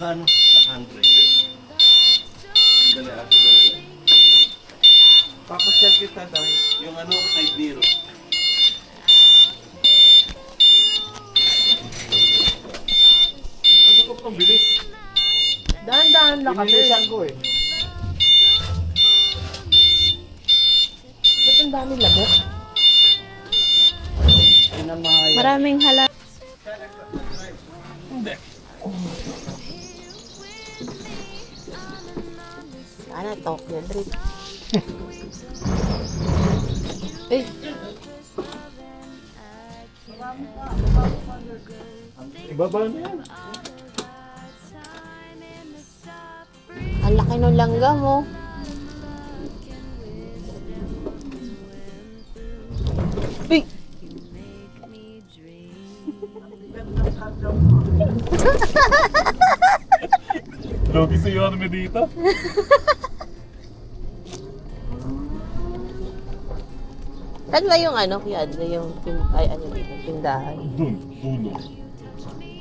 Magkano? 100. Dali, ato dali. Papasyal kita tayo. Yung ano, side mirror. Ano ko pang bilis? Dahan-dahan lang kasi. Pinilisan ko eh. Ba't ang dami lamok? Yun ang mga yan. Maraming hala. Hindi. Sana, Tokyo Drift. Eh, Ibaba na yan. ang laki ng langga mo. Uy! Logi sa iyo ano mo dito? Saan ba yung ano, kuya Adlo, yung ay, ano dito, tindahan? Dun, dulo.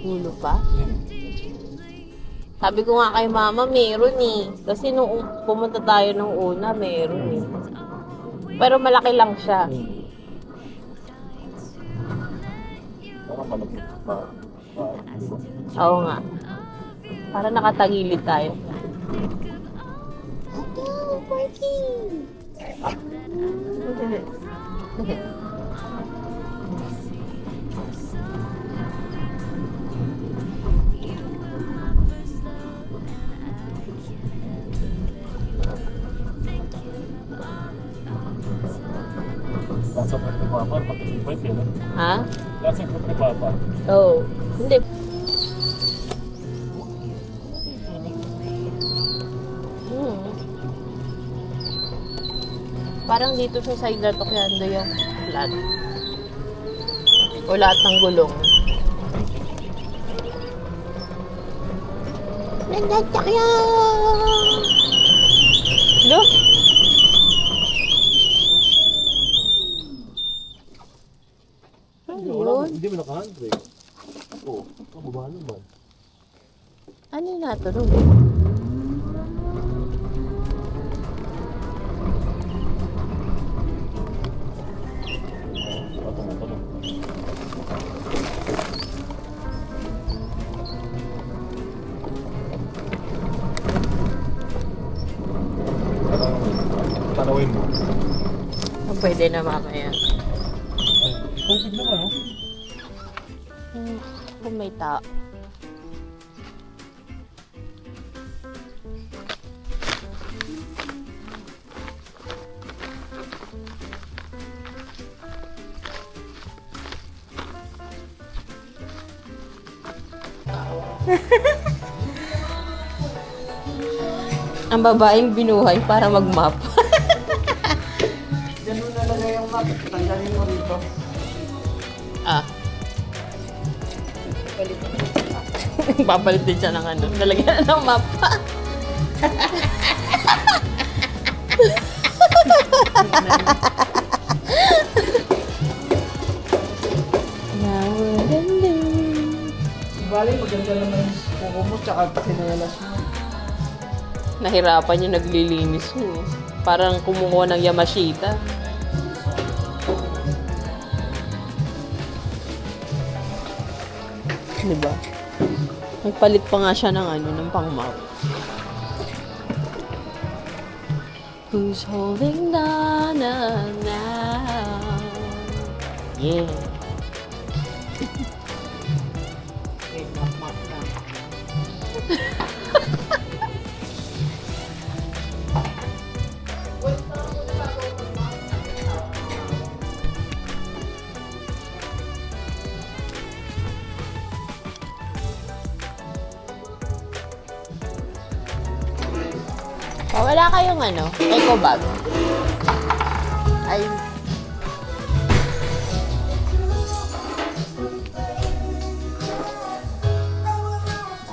Hulo pa? Sabi ko nga kay mama, meron eh. Kasi nung pumunta tayo nung una, meron eh. Pero malaki lang siya. Parang malaki pa. Oo nga. Para nakatagilid tayo. Nasa pa ni Papa, pag-invite yun. Ha? Nasa pa ni Papa. Oo. Hindi. Hmm. Parang dito sa side na to kaya ando yung flat. O lahat ng gulong. Nandiyak yan! Lo? Ano yun? Hindi mo naka-handbrake. Oo, kababa naman. Ano yung natunog? Patong-patong. Tanawin mo. Oh, pwede na mamaya. Ay, tubig naman, oh. Kung may tao. Ang babaeng binuhay para mag-map. Ganun na lang yung map. Tanggalin mo rito. Ah. Papalit din siya ng ano. Nalagyan na ng map. Bali, maganda naman yung kuko mo tsaka sinelas mo. Nahirapan yung naglilinis mo. Parang kumukuha ng Yamashita. Diba? Nagpalit pa nga siya ng ano, ng pang-map. Who's holding on now? Yeah. Okay, map lang. Wala kayong ano, eco bag? Ay,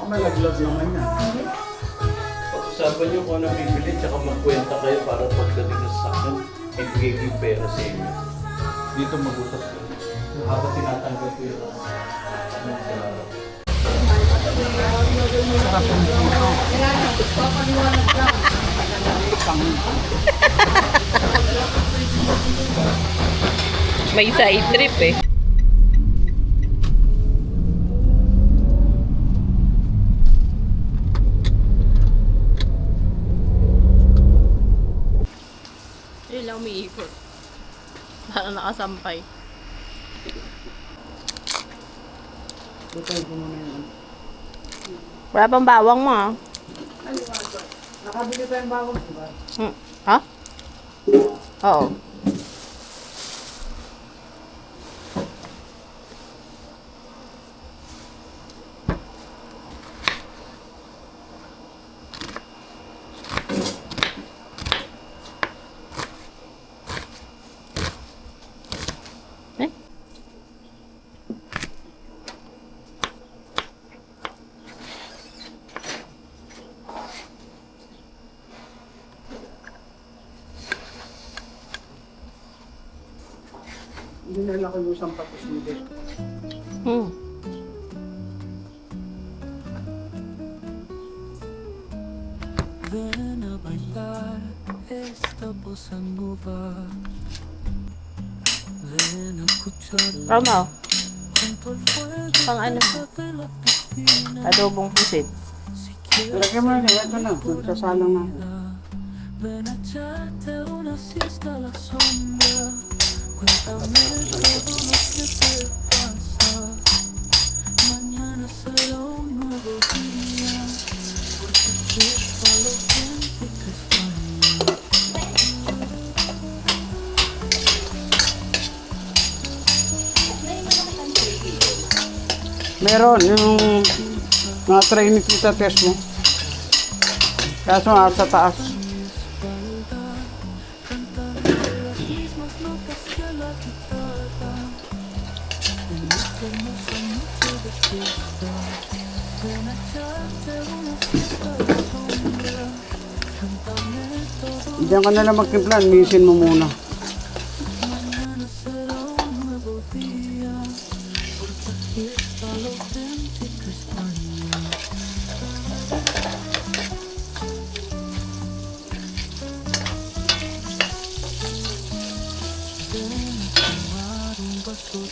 Malaglag naman yan. Pag-usapan nyo kung ano bibili, tsaka magkwenta kayo para pagdating na sasakyan, ibigay ko yung pera sa inyo. Dito mag-usap ko. Habang tinatanggal ko yung Sarap yung puso. May side trip eh. Yun lang umiikot. Parang nakasampay. Lutuin ko muna yun. Wala pang bawang mo ah. Nakabili pa yung bawang, diba? Ha? Oo. Eh? Hindi nila ko yung sampatos nila. Hmm. Ven a bailar esta bossa nova. Ven a escuchar Tama. junto al fuego Pang ano? de la piscina. Adobong pusit. Si quieres Lagyan mo na, ito na. Nagsasalang na. ven a echarte una siesta a la sombra. Cuéntame todo lo que te pasa. Mañana será un nuevo día. Porque aquí está lo auténtico España. Meron, yung na-try ni Tita Tess mo. Kaso nga sa taas. Diyan ka na lang magtimplan, misin mo muna.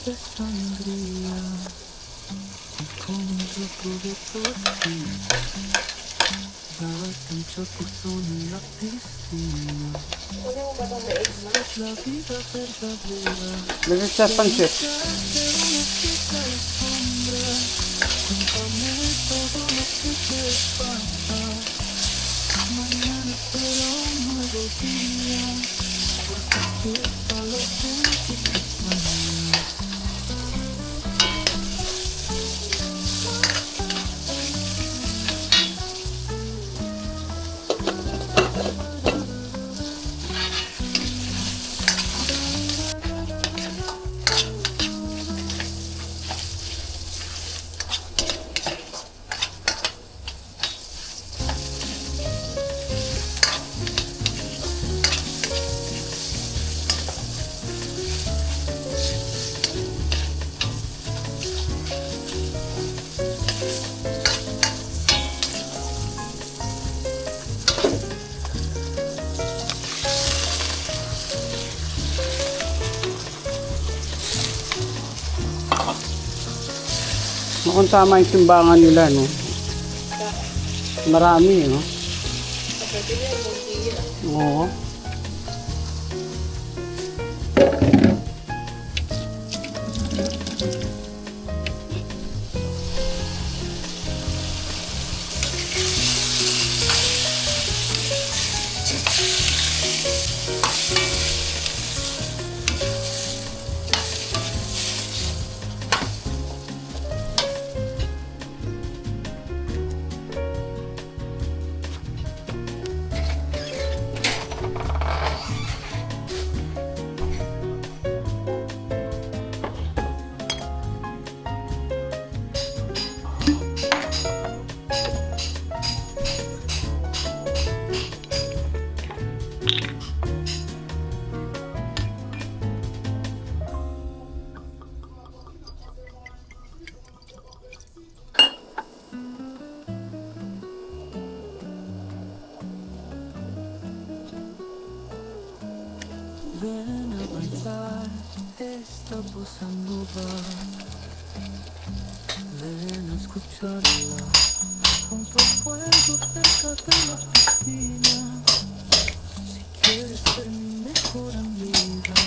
De sangría y con un poco de tortilla darte un chapuzón en la piscina es la vida verdadera Lagay sa pansit. darte una fiesta a la sombra cuéntame todo lo que te pasa mañana será un nuevo día porque aquí está lo auténtico España. Mukhang tama yung timbangan nila, no? Marami, no? Oo. posando va. Ven a escucharla junto al fuego cerca de la piscina. Si quieres ser mi mejor amiga,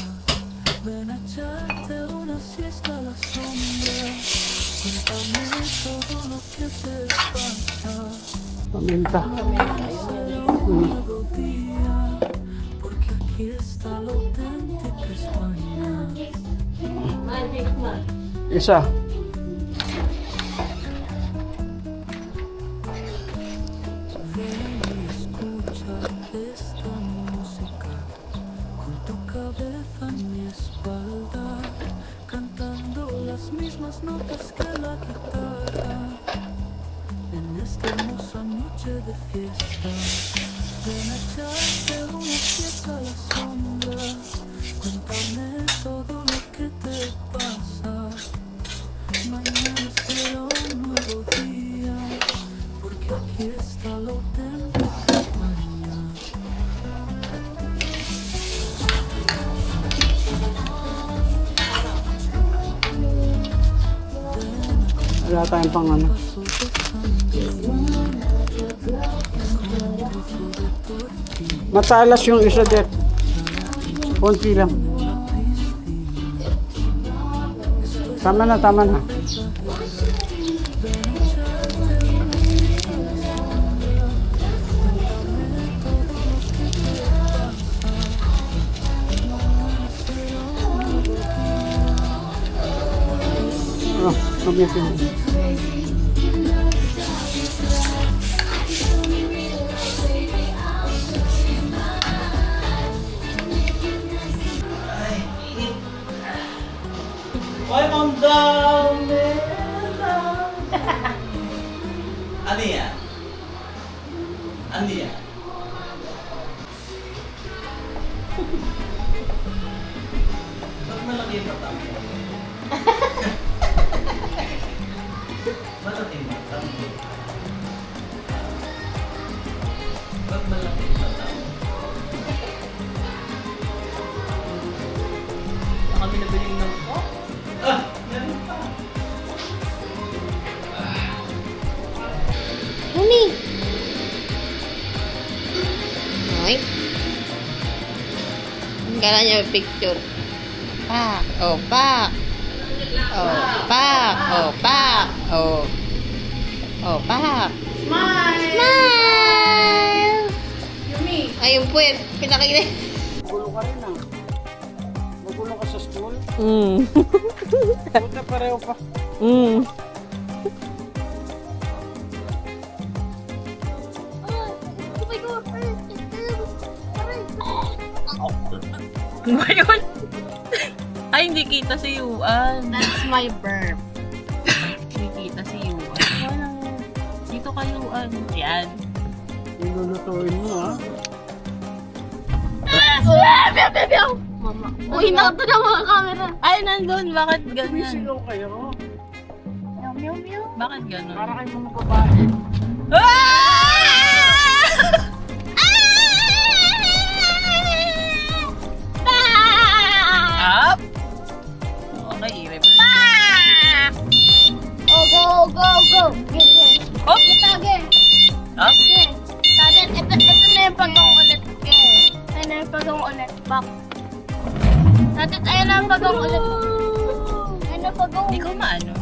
ven a echarte una siesta a la sombra. Cuéntame todo lo que te pasa. Paminta. Nuevo día, porque aquí está la auténtica España. Isa. Ven y escucha esta música con tu cabeza en mi espalda, cantando las mismas notas que la guitarra. En esta hermosa noche de fiesta, ven a echarte una siesta a la sombra. Cuéntame todo lo que te pasa. Mañana será un nuevo día, porque aquí está la auténtica España. Wala tayong pang ano. Matalas yung isa dit. Konti lang. Tama na, tama na. Oh, mabitin. Ay, ma'am dami! Ano yan? Ano yan? Ba't malaki yung mata mo? Malaki yung mata mo? Ba't malaki yung mata mo? Baka kami nabiling ng po? Ah! Yan pa! Mami! Ay. Kailan niya may picture? Pak! Oh, pak! Oh, pak! Oh, pak! Oh. Oh, pak! Smile! Smile! Yumi! Ayun po eh. Pinakita. Magulo ka rin ah. Magulo ka sa school. Mm. Buta pareho pa. Mm. Ano ba yun? Ay, hindi kita si Yuan. That's my burp. Hindi kita si Yuan. Wala. Dito ka Yuan. Yan. Nilulutuin mo ah. Mama. Uy, nakita na mga camera. Ay, nandun. Bakit May ganyan? sigaw kayo. Meow, meow. Bakit ganun? Para kayo mga babae. Up. Okay, reverse. Oh, go, go, go. Yeah, yeah. Up. Ito, again. Up. Yeah. Kaden, ito na yung pagong ulit. Yeah. Ayun na yung pagong ulit. Back. Natin, ayun na yung pagong ulit. Ayun na yung pagong. Hindi ko maano.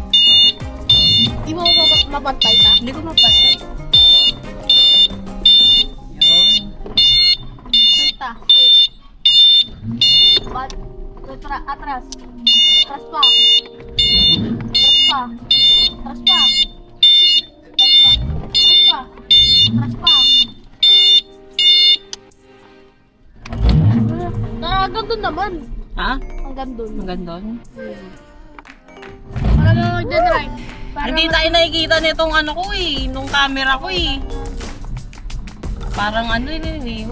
Di mo mapantay ta? Hindi ko mapatay. Yun. Wait ta. Wait. Bat. Atras. Atras pa. Atras pa. Atras pa. Atras pa. Atras pa. Atras pa. Hanggang doon naman. Ha? Hanggang doon. Ang gandon. Para mo magdadrive. Hindi tayo nakikita nitong ano ko eh. Nung camera ko eh. Parang ano yun eh.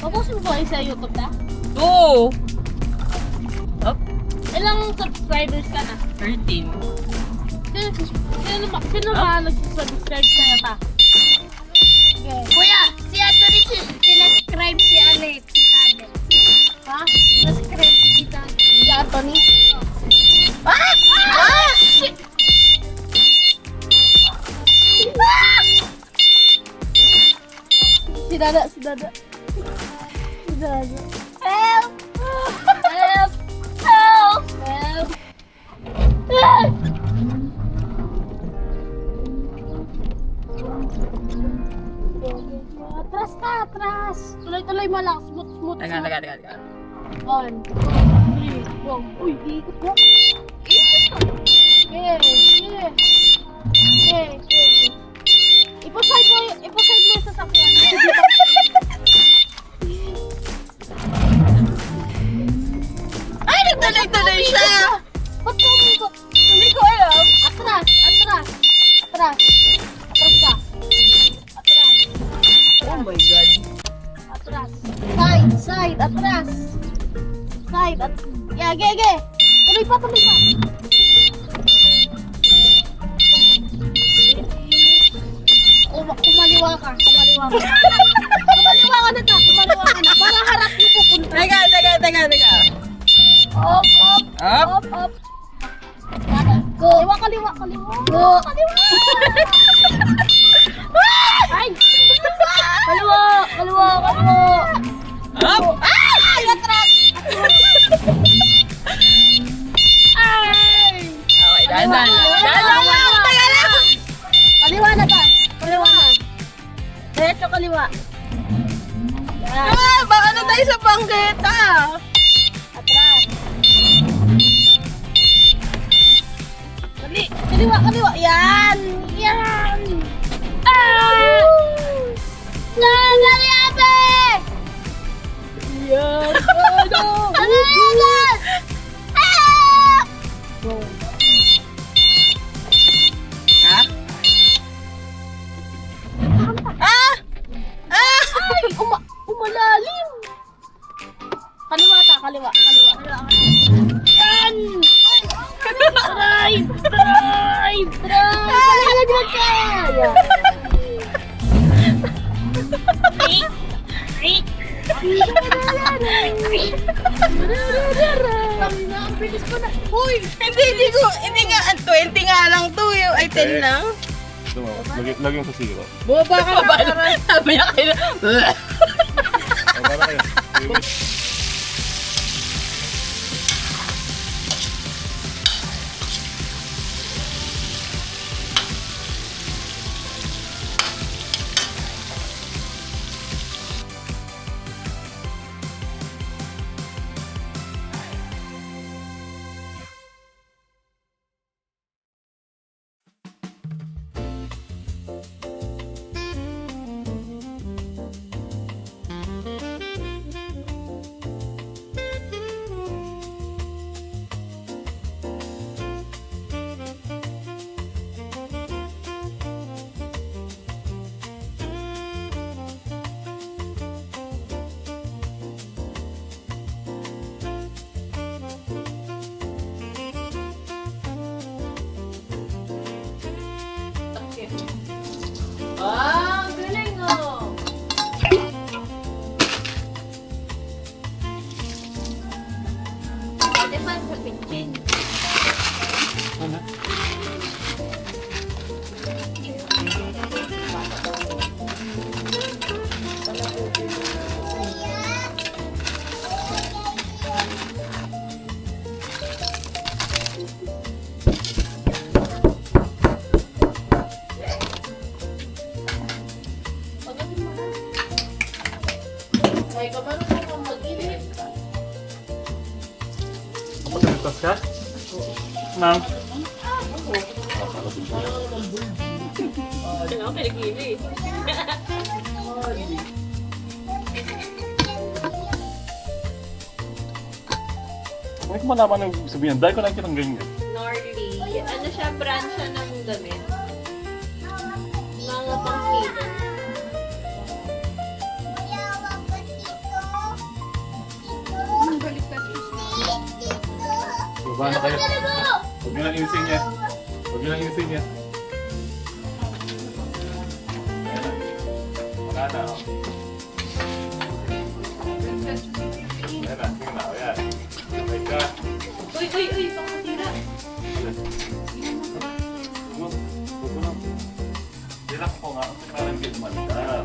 Mabusin mo kayo sa YouTube na? Oo. Up. Ilang subscribers ka na? 13. Sino ba nag-subscribe sa'yo ta? Okay. Kuya, si Anthony sinascribe si Alex, si Tade. Ha? Nascribe si Tade. Si Anthony? Dada. Dada. Help! Help! Help! Help! Help! Atras ka, atras! Tuloy-tuloy mo lang, smooth. Teka. One, two, three, go. Uy, ikot mo. Okay. Ipaside mo yung sasakyan. Ay, nagtuloy-tuloy siya! Ba't ka umikot? Hindi ko alam. Atras ka. Atras. Oh my God. Atras. Side, atras. Yeah, ge. Tuloy pa. Kumaliwa ka. Kumaliwa ka na. Para harap niyo pupunta. Teka. Up. Go. Kaliwa. Go. Ay! Kaliwa. Up! Ay! Atras! Ay! Okay, dahan lang. Teka lang! Kaliwa na. Diretso kaliwa. Yan. Baka na tayo sa banggeta. Atras. Kaliwa. Yan. Nangyari! Yan. Nangyari! Ha? Ay! Umalalim! Kaliwa. Yan! Drive! Palaglag ka! Yan. Ang bilis ko na. Uy, hindi nga, 20 nga lang to, ay 10 lang. Lagi mo sa zero. Bumaba ka na. Sabi niya kayo na. Para kayo. Galing oh. Pwede pa sa kitchen. Ay, kamano kung mag-init ka? Kapag ka? Ma'am. Okay, gini. Bakit mo malaman ng sabihin? Dahil ko lang kitang ganyan. Norly. Ano siya, brand siya ng damit. Mga pang-skater. Baba na kayo. Huwag nyo lang inisin niya. Wala na, oh. Ayan na, sige na, o yan. Okay ka. Uy, baka tira. Relax po nga, para hindi tumanda.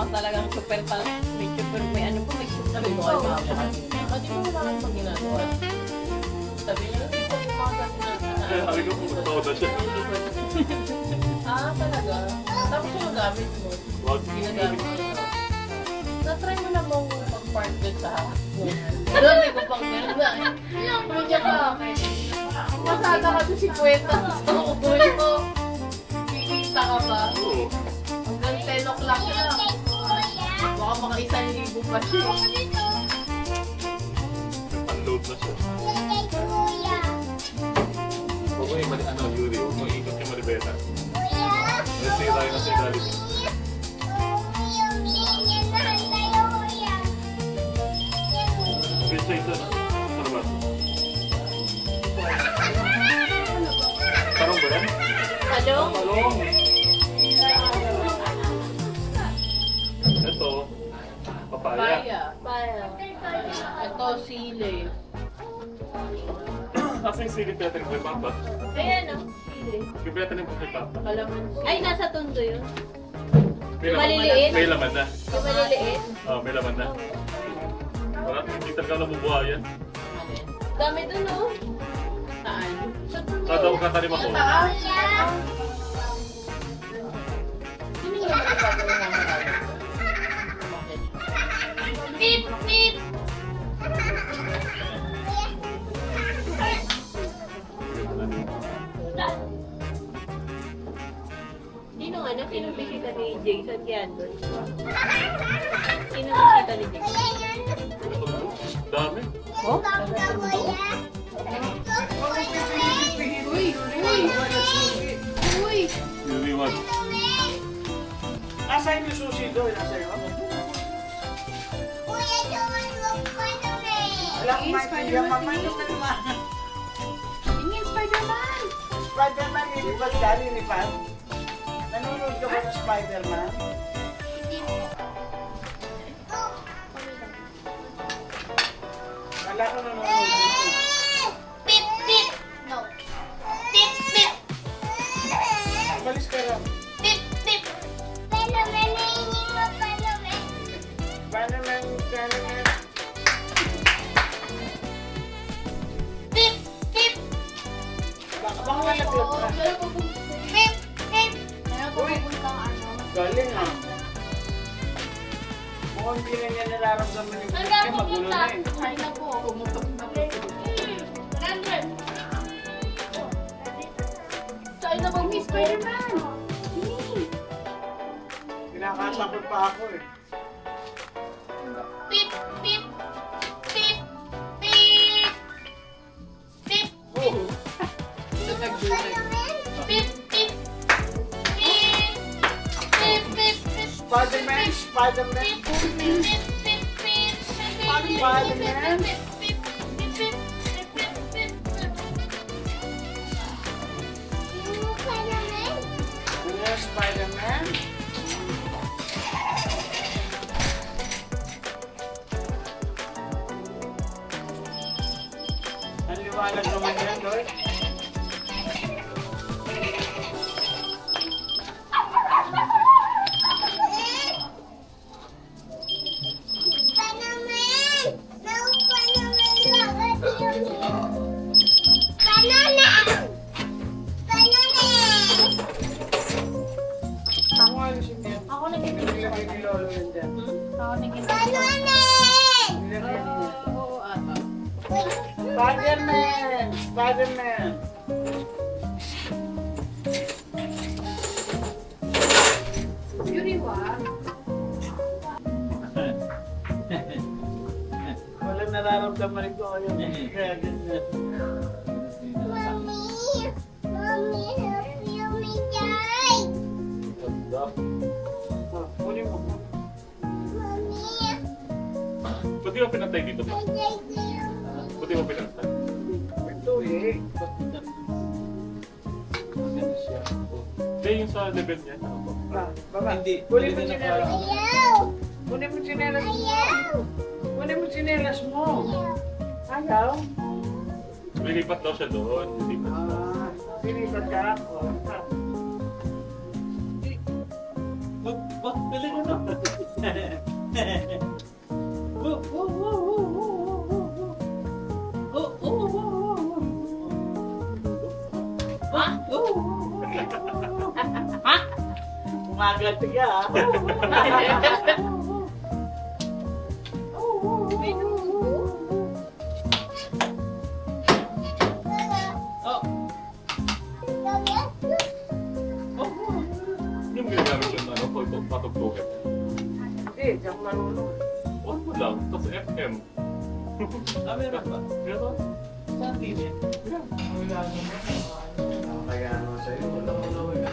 talagang super may super, may ano po, may super. Sabi mo kay mama, di mo kailangan pag ginagawa. Sabi niya, hindi ko gumagano na. Sabi ko, totoo na siya. Talaga? Tapos yung gamit mo, Wag. ginagamit mo. Na-try mo na mong mag-park doon sa hapon. Doon, may kupang meron na. Pwede ka. Masada ka doon si Kwenta. Sa kukuloy mo. Kikita ka ba? Oo. Hanggang 10 o'clock na. Baka mga 1,000 pa siya. Unload na siya. Huwag mo yung Yuri, huwag mo ikot yung Maribeta. Let's say tayo na sa ilalim. Bisa ito na. Ano ba? Parang ba yan? Hello? Talong! Ito, papaya. Paya. Ito, sili. Nasa yung silip natin yung papa. Ayan o, sili. Yung natin yung papa. Kalamansi. Ay, nasa tondo yun. May laman- Maliliit? May laman na. Yung maliliit. Oh, may laman na. Wala, hindi talaga nabubuha yan. Dami dun o. Saan? Sa tondo. Kada ko katanim ako. Taas. Sino yung nagpapagawa ng mga Beep, beep. Sino ano? Sino bisita ni Jason Kiandon? Sino bisita ni Jason? Dami. Oh? Yuri one. Nasaan yung susi doon? Nasaan yun? Alam mo, Spider-Man. Tingin, Spider-Man. Spider-Man, lilipad ka, lilipad. Nanonood ka ba ng Spider-Man? Wala ko nanonood dito. Beep, beep. No. Beep, beep. Malis ka rin. Beep, beep. Spider-Man, nahihingin mo, Spider-Man. Spider-Man, Spider-Man. Beep, beep. Baka malapit na. Beep, beep. Meron po pupuntang ano. Galing ah. Mukhang hindi na niya nararamdaman yung Saan kaya ka magulo pupunta? na eh. Ay na po. Pumutok na po. 100. Saan na bang Spider-Man? Kinakatakot pa ako eh. Beep, beep. Beep, beep. Beep, beep. Spider-Man. Beep, beep. Beep. Beep, beep, beep. Spider-Man, Spider-Man. Beep, beep, beep, beep, beep. Spider-Man. Beep, beep, beep, beep, beep, beep, beep, beep. Spider-Man. Ano yung Spider-Man? Ang liwanag naman yan, Lord. Ako alisin yan. Ako nag-ibig. Nilagay ni Lolo yan dyan. Ako nag-ibig. Nilagay niya. Oo, ata. Spider-Man! Spider-Man! Walang nararamdaman ito kayo. Kaya ganyan. Oh, kunin mo. Ba't di mo pinantay dito ba? Ba't di mo pinantay? Ito eh. Hindi, yung sa level niya. Ano ba? Baba. Kunin mo sinelas mo. Kunin mo sinelas mo. Kunin mo sinelas mo. Ayaw? Lilipat daw siya doon. Lilipat daw. Ah, sinipat ka? Oh. Dali ko na. tiga ah. Yung ginagamit yung ano, pag patugtugin. Hindi, diyan marunong. Huwag mo lang, tapos FM. Meron ba? Meron? Saan din eh? Wala naman. Kaya naman sa'yo, wala mo na wala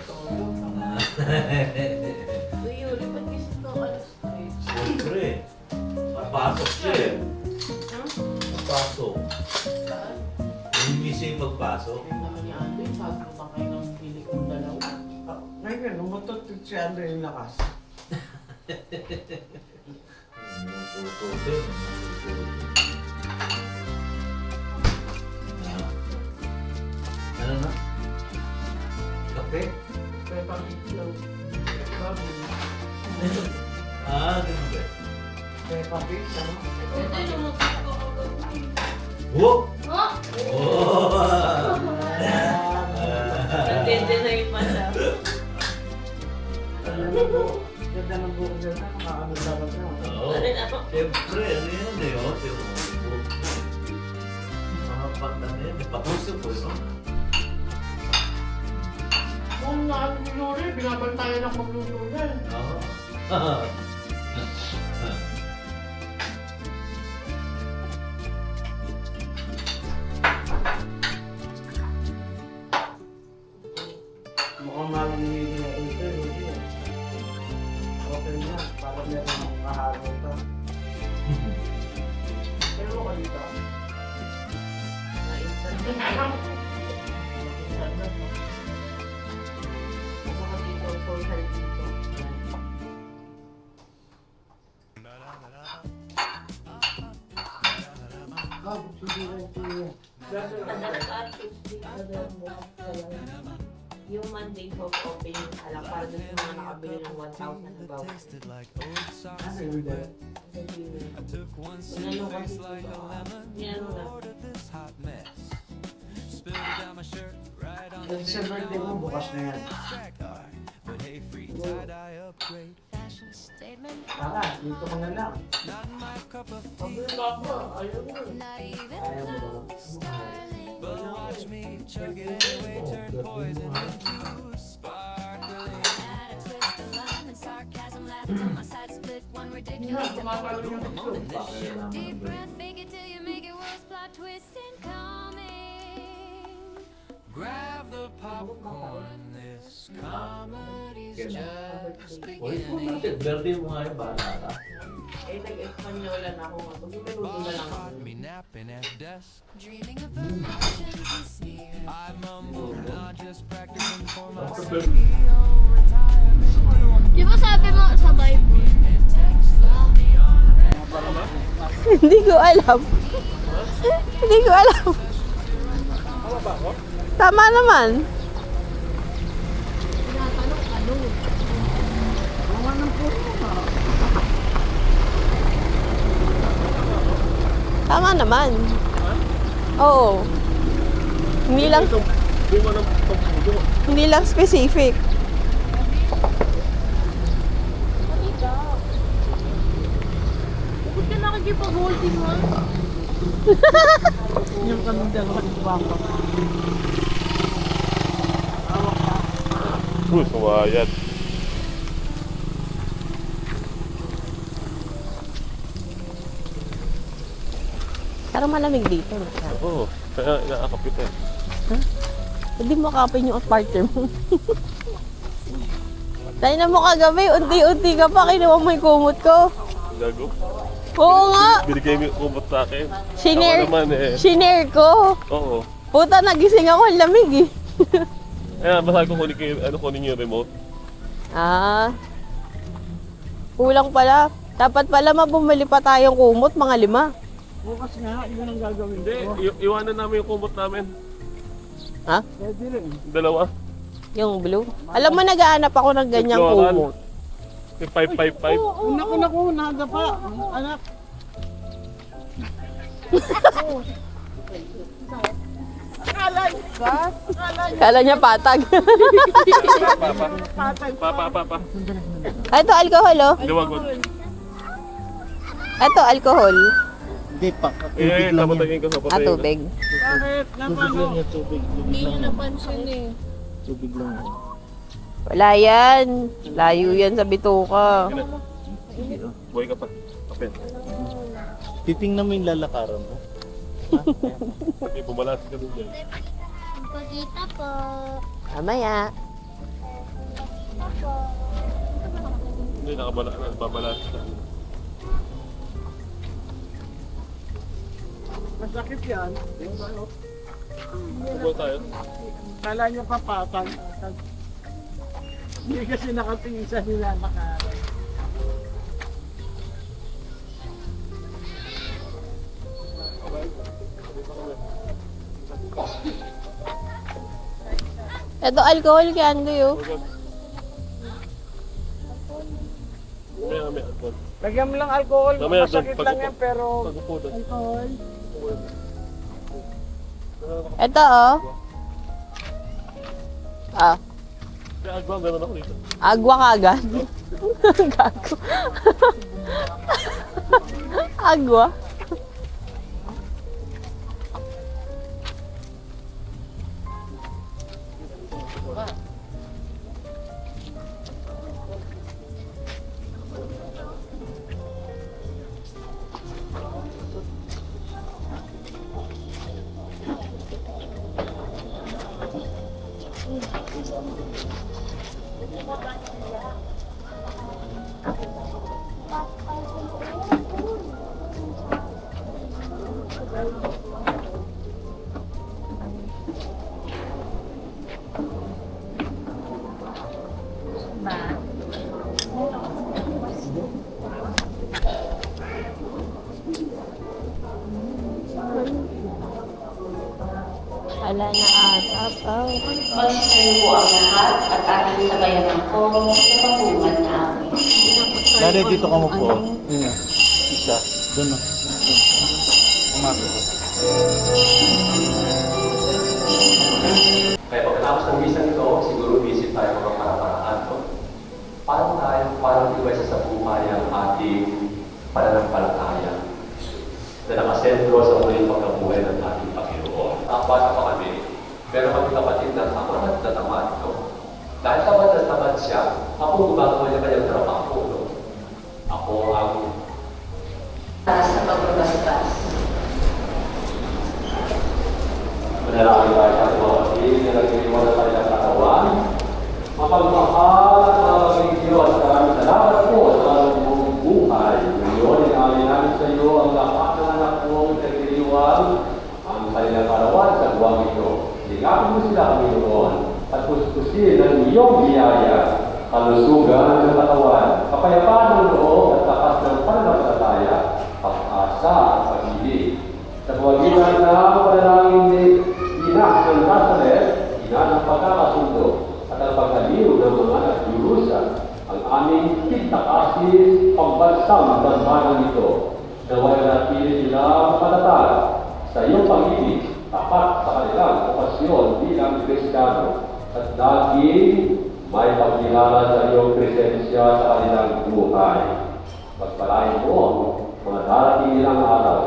Uy, Yuri, ba't gising ka alas 3? Siyempre. Papasok siya eh. Papasok. Hindi siya magpasok. Ngayon, umutot si Andre yung lakas. Ano na? Kape? Kaya pang-itlog. Ganun ba? Kaya pang-fish, ano? Ito yung lumutot ko kagabi. Wow! Oh! Oh! Nagde-deny pa siya. Ganda ng buko dyan na, makaano dapat na. Oo. Siyempre, ano yun eh, oh. Mga pagda na yan, papuso po, no? Kung naano ni Yuri, binabantayan ng pagluto niya. Oo. Mukhang malang hindi na ito, hindi. Okay na, para meron akong kahalo pa. Pero ka dito. Yung Monday hope open yung alam para dun sa mga nakabili ng 1,000 na bawat. Ano yun dyan? Inano kasi inano na. Kasi sa birthday mo, bukas na yan. Tara, dito ka na lang. Sabi ba ako? Ayaw mo. Ayaw mo ba? Deep breath, fake it till you make it worse. Plot twist incoming. Grab the popcorn, this comedy's just Uy, kung beginning. natin, birthday mo nga yung bata ka. Eh, nag-Espanyola na ako nga. Pag-minuto na lang ako. Me napping at desk, dreaming of promotions this year. I mumble, not just practicing for my CEO retirement. Di ba sabi mo sa Bible? Hindi ko alam. Hindi ko alam. Tama naman. Tama naman. Oo. Hindi lang specific. Ba't ka nakikipag-holding mo? Yung kanong dalawa ng baka. Uy, sumayad. Parang malamig dito. Oo, kaya inaakap kita eh. Hindi mo kapin yung partner mo. Tayo na mo kagabi, unti-unti ka pa, kinuha mo yung kumot ko. Gago. Oo nga, Binigay mo yung kumot sa akin. Shinare. Ako naman eh. shinare ko. Oo. Puta, nagising ako, ang lamig eh. Ayan, basta ko kunin yung remote. Ah, kulang pala. Dapat pala bumili pa tayong kumot, mga 5. Bukas nga, yun ang gagawin Hindi, ko. iwanan namin yung kumot namin. Ha? Pwede rin. Dalawa. Yung blue? Alam mo, nag-aanap ako ng ganyang Floral. kumot. Yung 555. Naku, nada pa. Anak. Kala niya patag. Pa. Ito, alcohol, oh. Liwag mo. Ito, alcohol. Hindi pa. Eh, tapatagin ko sa Ah, tubig. Bakit? Tubig lang yan, tubig. Hindi nyo napansin eh. Tubig lang yan. Wala yan. Layo yan sa bituka. Buhay ka pa. Kapit. Titingnan mo yung lalakaran mo. Hindi, bumalas ka doon yan. Pagkita po. Mamaya. Hindi, babalas ka. Masakit yan. Buhay tayo. Kala nyo kapatag. Hindi kasi nakatingin sa nilalakaran. Ito, alcohol kay Andoy, oh. May alcohol. Lagyan mo lang alcohol. Mamaya Masakit doon, lang yan pero... Pag-upo doon. Alcohol. Ito, oh. Ah, May agwang, gano'n ako dito. agwa kagad. Gago. Agwa. Wala na asapaw. Magsasayo po ang lahat at aking sabayan ko sa pagpungan na amin. Dali, dito ka mo po. Yun yan. Isa. Doon na. Umaga. Kaya pagkatapos ng misang ito, siguro visit tayo mga para-paraan. No? Parang iba sa buhay ang ating pananampalataya na nakasentro sa muling pagkabuhay ng ating Panginoon. Bata pa kami, pero kami kapatid na tamad na tamad. No? Dahil tamad na tamad siya, ako gumagawa niya kanyang trabaho. No? Ako ang Para sa pagbabasbas. manalangin tayo sa ating mga kapatid na nagtiliwan na tayo ng katawan. Mapagmahal at maraming Diyos, maraming salamat po sa aming buhay. Ngayon, inamin namin sa iyo ang lahat ng anak mong nagtiliwan ang kanilang karawan sa buwang ito. Ligapin mo sila, Panginoon, at kuskusin ang iyong biyaya, kalusugan ng katawan, kapayapaan ng loob at lakas ng pananampalataya, pag-asa at pag-ibig. Sa kawagitan ng panalangin ni Ina ng Nazaret, ina ng pagkakasundo, at ang pagkaliw ng mga nagdurusa, ang aming pagtakasis, pambansang banbanang ito, naway natili sila matatag sa iyong pag-ibig, tapat sa kanilang okasyon bilang Kristiyano, at laging may pagkilala sa iyong presensya sa kanilang buhay. Pagpalain mo ang mga darating nilang araw,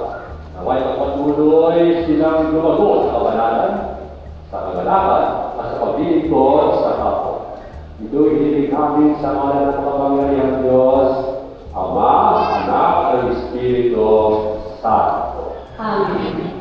naway pagpatuloy silang lumago sa kabanalan, sa kagalakan, at sa paglilingkod sa kapwa. Ito'y hiniling namin sa ngalan ng makapangyarihang Diyos, Ama, Anak, at Espiritu Santo. Amen.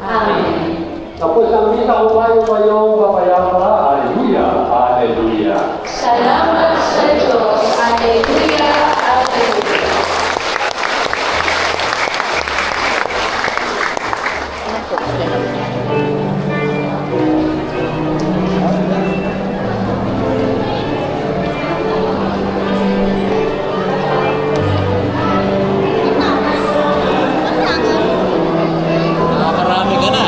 Amen. Tapos ang misa umayo-mayong mapayapa. Hallelujah! Hallelujah! Salamat sa Diyos. Alleluia. Alleluia. Nakakarami ka na.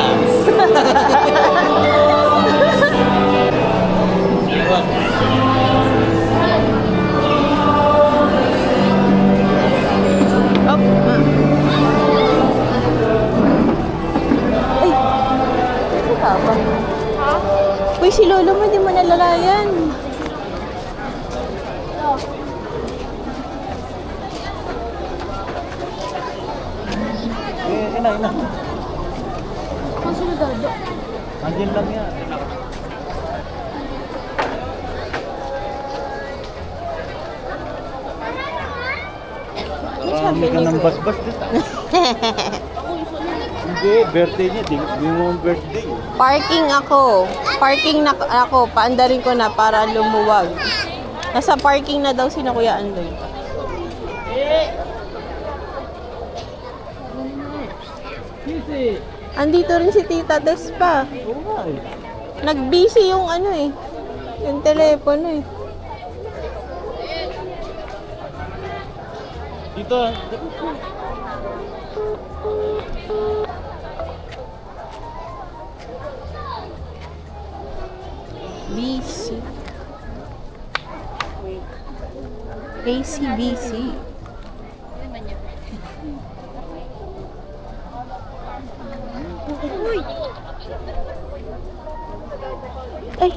Uy, si lolo mo, di mo nalalayan. Ina. Andiyan lang yan. Marami ka ng basbas dito. Hindi, birthday niya. Di mo ang birthday. Parking ako. Parking na ako. Paandarin ko na para lumuwag. Nasa parking na daw si na Kuya Andoy. Andito rin si Tita Des pa. Nag-busy yung ano eh. Yung telepono eh. Dito. Busy. ACBC. Ay!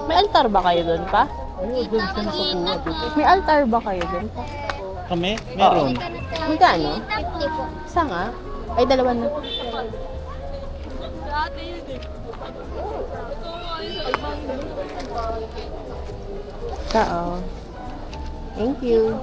May altar ba kayo doon pa? May altar ba kayo doon pa? Kami? Meron. Magkano? Isa nga? Ay, dalawa na. Oo. Thank you.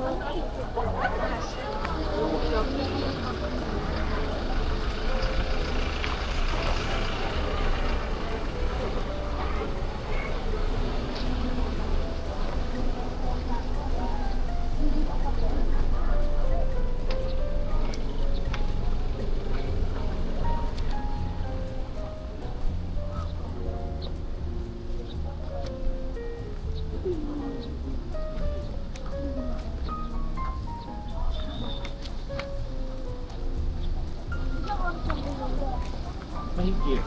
Thank you.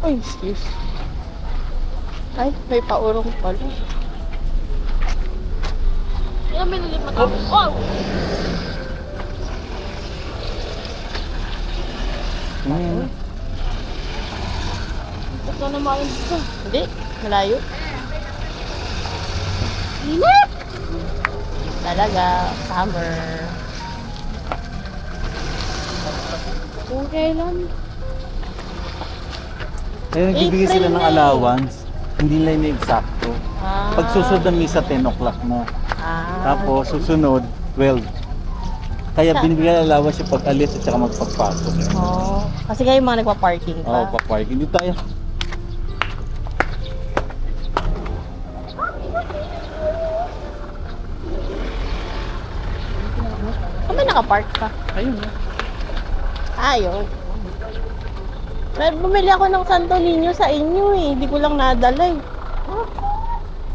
Ay, excuse. Ay, may paurong pala. Yan, may nalipat ako. Oh! Ito naman dito. Hindi, malayo. Init! Talaga, summer. Okay lang. Kaya nagbibigay sila ng allowance. Hindi lang eksakto. Ah. Pag susunod ng misa 10 o'clock mo. Ah. Tapos susunod 12. Kaya binibigyan allowance yung pag-alis at saka magpagpasok. Oh, kasi kayo mga nagpa-parking pa. Oo, pa-park. Hindi tayo. Saan ba nakapark ka? Ayun na. Ayun. Bumili ako ng Santo Niño sa inyo eh. Hindi ko lang nadala eh.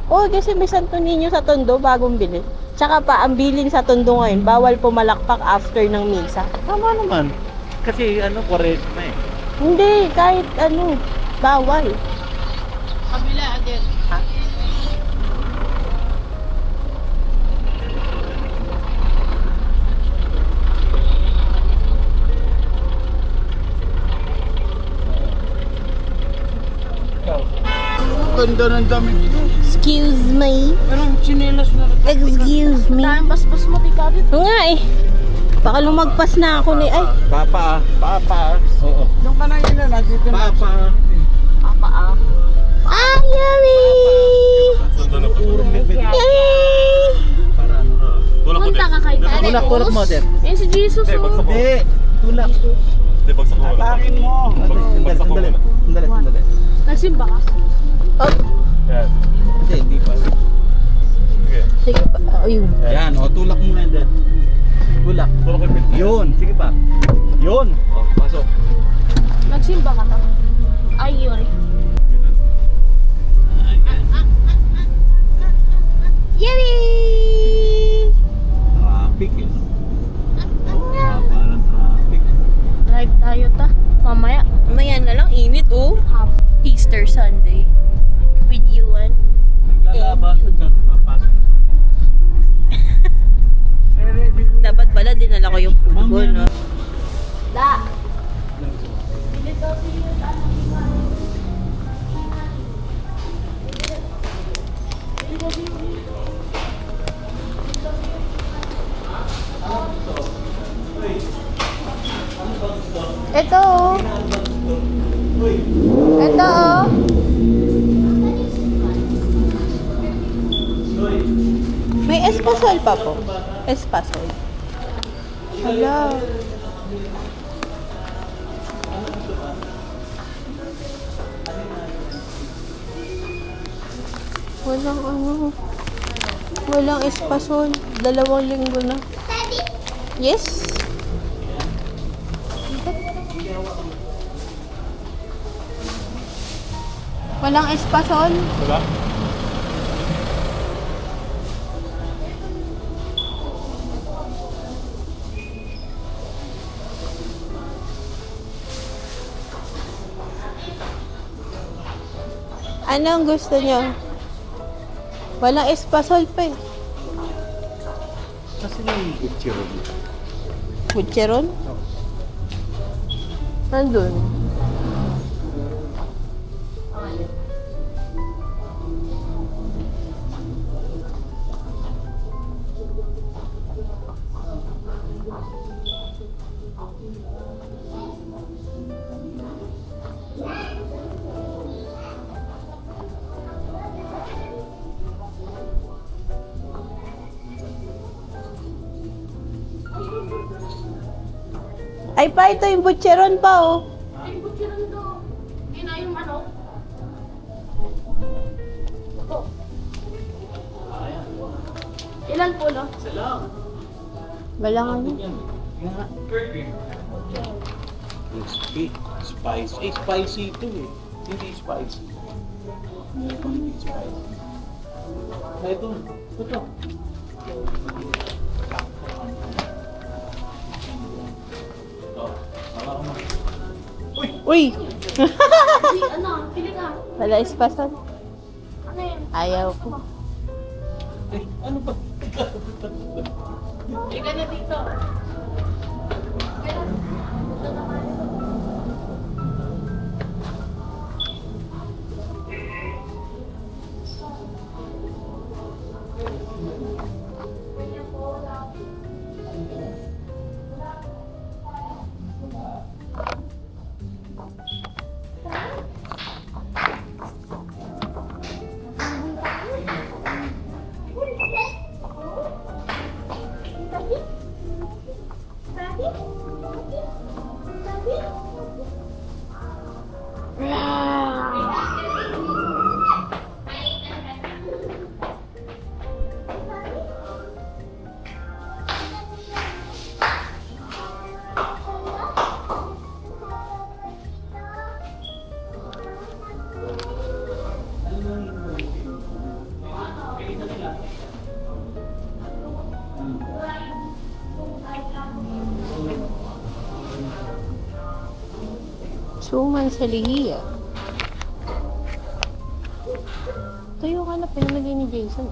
Oo, kasi may Santo Niño sa Tondo bagong bili. Tsaka pa, ang bilin sa Tondo ngayon, bawal pumalakpak after ng misa. Tama naman. Kasi ano, Quaresma eh. Hindi, kahit ano, bawal. Kabila, agad. Ha? Ganda ng damit ito. Excuse me. Parang chinelas na rin. Excuse me. Dahil basbas mo, tika dito. Oo nga eh. Baka lumagpas na ako ni... Ay, Papa. Oo. Doon ka na yun na, nandito na. Papa. papa ah. tulak mother. Yan si Jesus, Hindi, oh. bagsak ko. Tulak. Hindi, bagsak ko muna. Atakin mo. Bagsak ko muna. Sandali. Nagsimba ka? Yan. Hindi pa. Sige. Sige pa. Ayun. Yan, tulak muna yan. Tulak. Tulak ko yung pinto. Yun, sige pa. Yun. Pasok. Nagsimba ka to? Ay, yun. Yay! Traffic eh. Parang traffic. Drive tayo ta. Mamaya. Mamaya na lang. Init, oh. Easter Sunday. With you and Naglalaban sa papasok. dapat pala dinala ko yung food ko, no? Da. Ito, oh. Ito, oh. May espasol pa po. Espasol. Hello. Walang ano. Walang espasol. 2 linggo na. Yes. Walang espasol. Wala? Anong gusto niyo? Walang espasol pa eh. Kasi yung butcheron. Butcheron? Nandun. Ay pa, ito yung butcheron pa oh. Ay, butcheron do. Yun na yung manok. Ilan po, no? Walang ano. Spicy. Eh, spicy ito eh. Hindi spicy. Hindi spicy. Ito. Ito. Uy! Ay, ano? Pili ka. Wala espasol. Ano yun? Ayaw ko. Eh, ano ba? Pili na dito. Suman sa lihiya. Ito yung hanap pinamili ni Jason.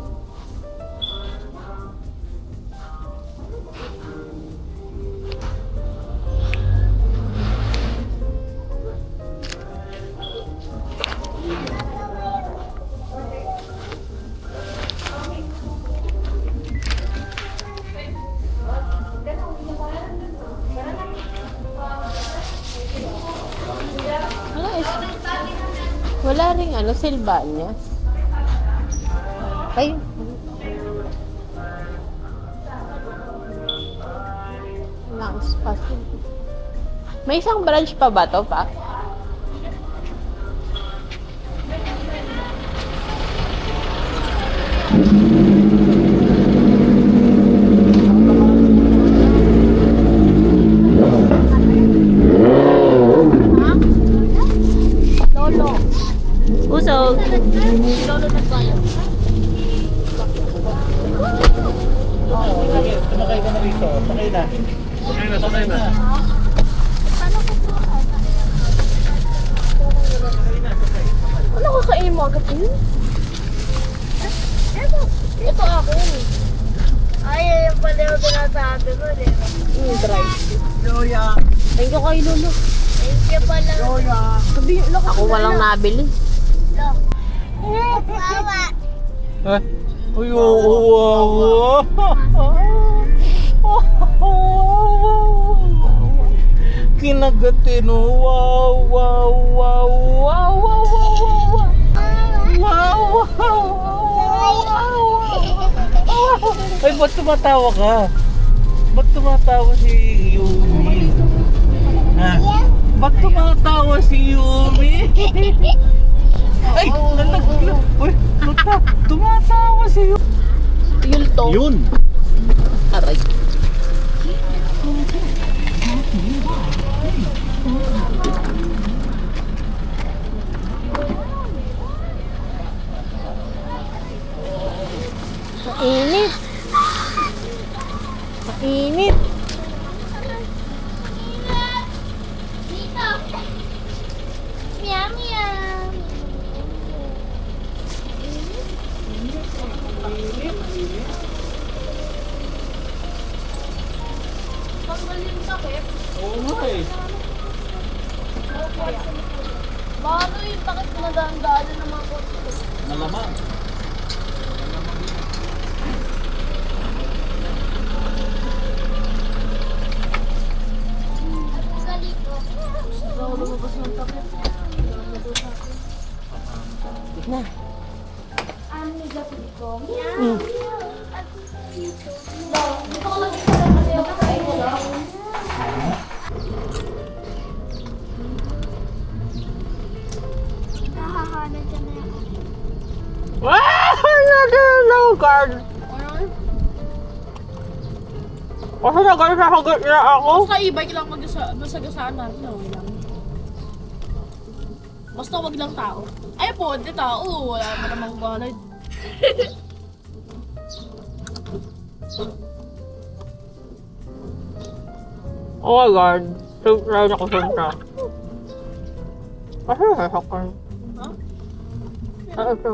Wala ring ano, Silvanias. Ay. ng spa. May isang branch pa ba to pa? Lolo. Usog. Lolo na tayo. Tumakay ka na rito. Sakay na. Sakay na. Ano ko sa mo agad yun? Ito ako yun. Ay, yung pala yung sinasabi ko. Loya. Thank you kay Lolo. Thank you pala. Loya. Ako walang nabili. Wawa. Uy, wow. Kinagatin, wow, wow, wow, wow, wow, wow, wow, wow. Ay, ba't tumatawa ka? Ba't tumatawa si Yumi? Ha? Ba't tumatawa si Yumi? Ay, nalaglag. Uy, tumatawa si Yumi. Yulto. Yun. Aray. Mainit. Mainit. Dito. Meow, meow. Tanggalin sa kip. Oo nga eh. Paano yung takit na daan-daan ng mga kotse? Malamang. Ang galing ko. Gusto ko lumabas ng takit. Na. Ano gabi ko? Meow. Dito ko lang isa lang kasi ako sa inyo lang. Nahahanan ka na yan. No guard. Kasi nagsasagot na ako. Sa e-bike lang masagasaan natin, okay lang. Basta wag lang tao. Ay po, di tao. Wala pa namang balay. Oh my god. So proud ako sa ito. Kasi nasasaktan. Ha? Ano ito?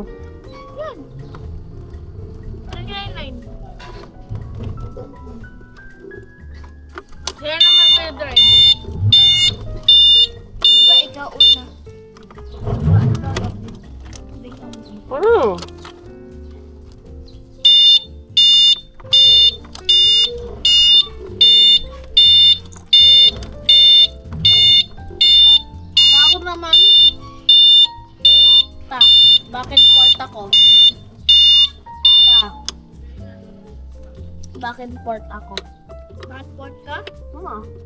Kaya naman kayo drive. Di ba ikaw una? Ano? Ako naman. Ta, bakit port ako? Ta. Bakit port ako? Passport ka?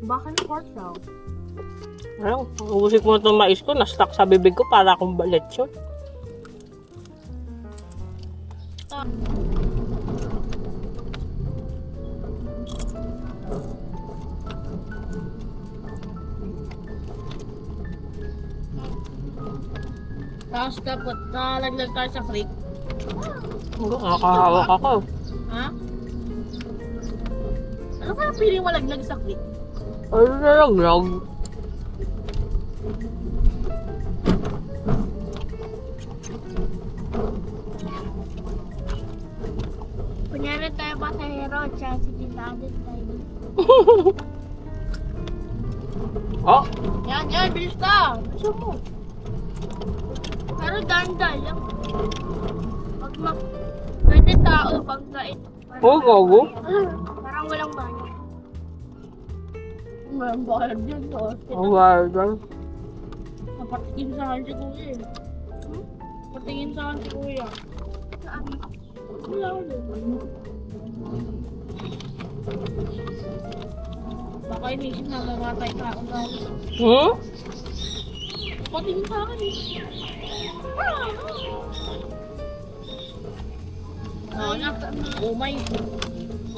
Bakit port daw? Ano? Ubusik mo itong mais ko. Na-stuck sa bibig ko para akong lechon. Tapos dapat nalaglag tayo sa creek. Nakakahawak ako. Ha? Ano kaya piling malaglag sa creek? Ano nalaglag? Kunyari tayo pasahero, tsaka si Tita Adit tayo. Oh! Yan, bilis ka! Gusto mo. Pero dahan-dahan lang. Pag pwede tao, pag gait. Oh, gago. Parang walang banyo. Walang bakal dyan sa hospital. Oh, wow. Napatingin sa akin si Kuya eh. Patingin sa akin si Kuya. Saan? Wala ko dun. Baka inisip na mamatay ka ako daw. Hmm? Patingin sa akin eh. Umay.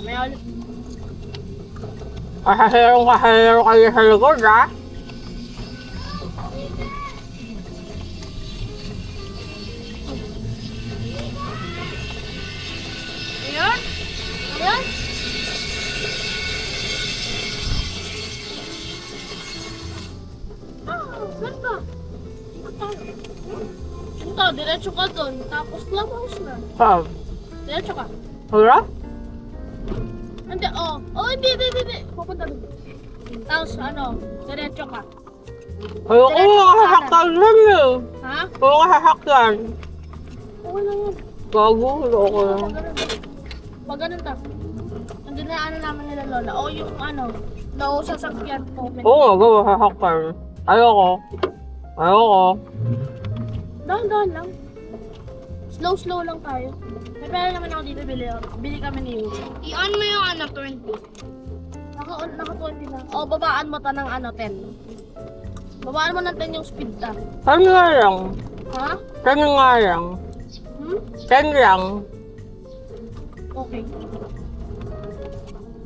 Umay ulit. Kahero kayo sa likod, ha? Ayan? Ayan? Saan ka? Ito, diretso ka doon. Tapos clubhouse na. Saan? Diretso ka. Wala? Hindi, oh. Oh, hindi. Pupunta doon. Tapos, diretso ka. Ayoko mga sasaktan lang eh. Ha? Ayoko mga sasaktan. Okay lang yun. Gago, ayoko lang. Pag ganun ta. Nandun na naman nila lola. O yung nausasakyan ko. Oo nga, gawa sasaktan. Ayoko. Dahan-dahan lang. Slow lang tayo. May pera naman ako dito, bili kami ni Yuri. I-on mo yung 20. Naka-20 na. O, babaan mo ta ng 10. Babaan mo ng 10 yung speed ta. Saan nga lang? Ha? Saan nga lang? Hmm? 10 lang. Okay.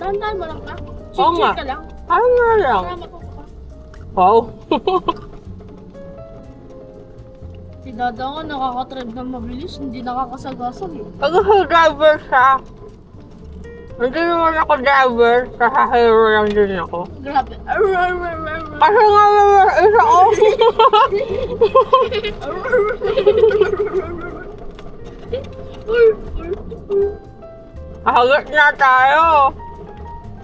Dahan-dahan mo lang ka. Oo nga. Chill ka lang. Saan nga lang? Para matuto ka. Wow. Si Dada ko nakaka-trend ng mabilis, hindi nakakasagasag eh. Driver siya. Hindi naman ako driver, sa hero lang din ako. Grabe. Kasi nga isa ko. Kahagat na tayo.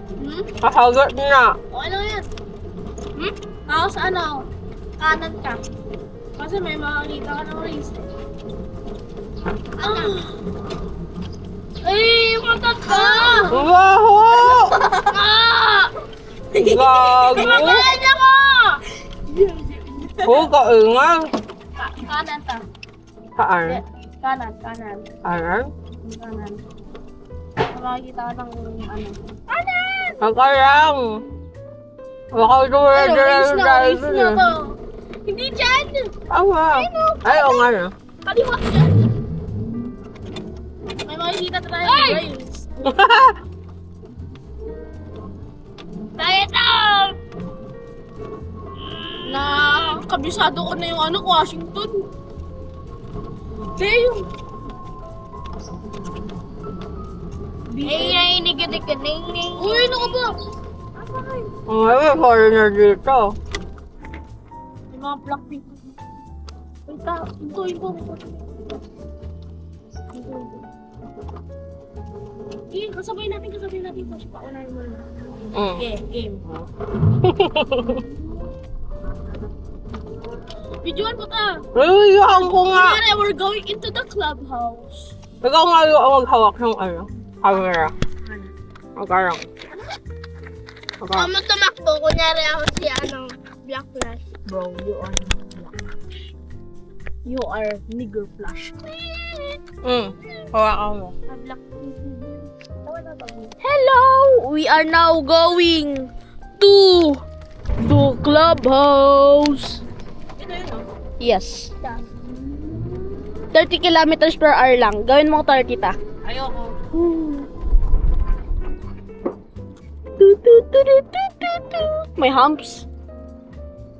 Hmm? Kahagat na. Okay lang yan. Hmm? Tapos kanan ka. Kasi may makakita ka ng race. Ay, matat ka! Baho! Gago! Kumakain ako! Oo, kaingal. Kanan ta. Saan? Kanan. Anan? Kanan. Makakita ka ng Saka lang. Baka race na dahil to. Hindi dyan! Awa. Ay, oo nga na. Kaliwa dyan! May makikita tayo ng race. Tayo to! Na kabisado ko na yung Washington. Yung Ay, niginig-ginig. uy, ano ka ba? May foreigner dito. May mga Blackpink. Wait, ito. Kasabay natin. Kasi paunahin mo na. Okay, game. Videoan mo ta. Nalilihan ko nga. Kunyari, we're going into the clubhouse. Ikaw nga yung maghawak ng camera. Magkarang. Kamo tumakbo, kunyari ako si Black Flash. Bro, you are not Black Flash. You are nigger flash. Hawakan mo. Black Hello! We are now going to the clubhouse. Yes. 30 kilometers per hour lang. Gawin mo 30 ta. Ayoko. May humps.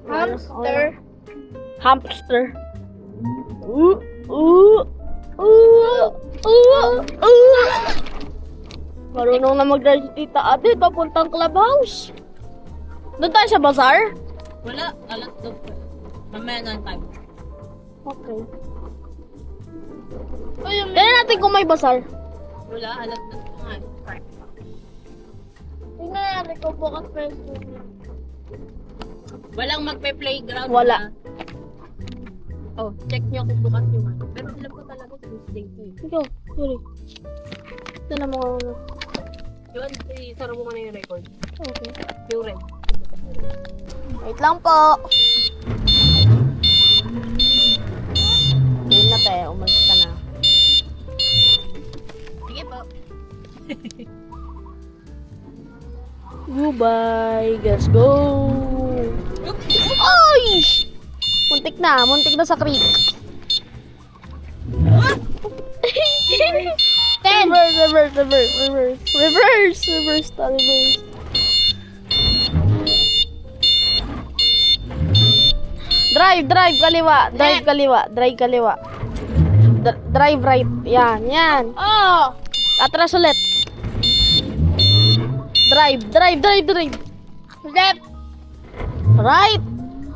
Hamster. Marunong na mag-drive si Tita Ate. Papuntang clubhouse. Doon tayo sa bazaar? Wala. Alas 2. Mamaya na time. Okay. Tignan natin kung may bazaar. Wala. Alas 2 nga. Tingnan natin kung bukas pa yung studio. Walang magpe-playground. Wala. Na. Oh, check nyo kung bukas yung ano. Pero alam ko talaga Tuesday to eh. Ikaw, sorry. Ito na mga ano. Yun, isara mo muna yung record. Okay. Yung red. Wait lang po. Game na tayo. Umalis ka na. Sige po. Goodbye. Let's go. Ay! Muntik na sa creek. 10. Reverse. Drive kaliwa. Drive right. Yan. Oh! Atras ulit. Drive. Left! Right.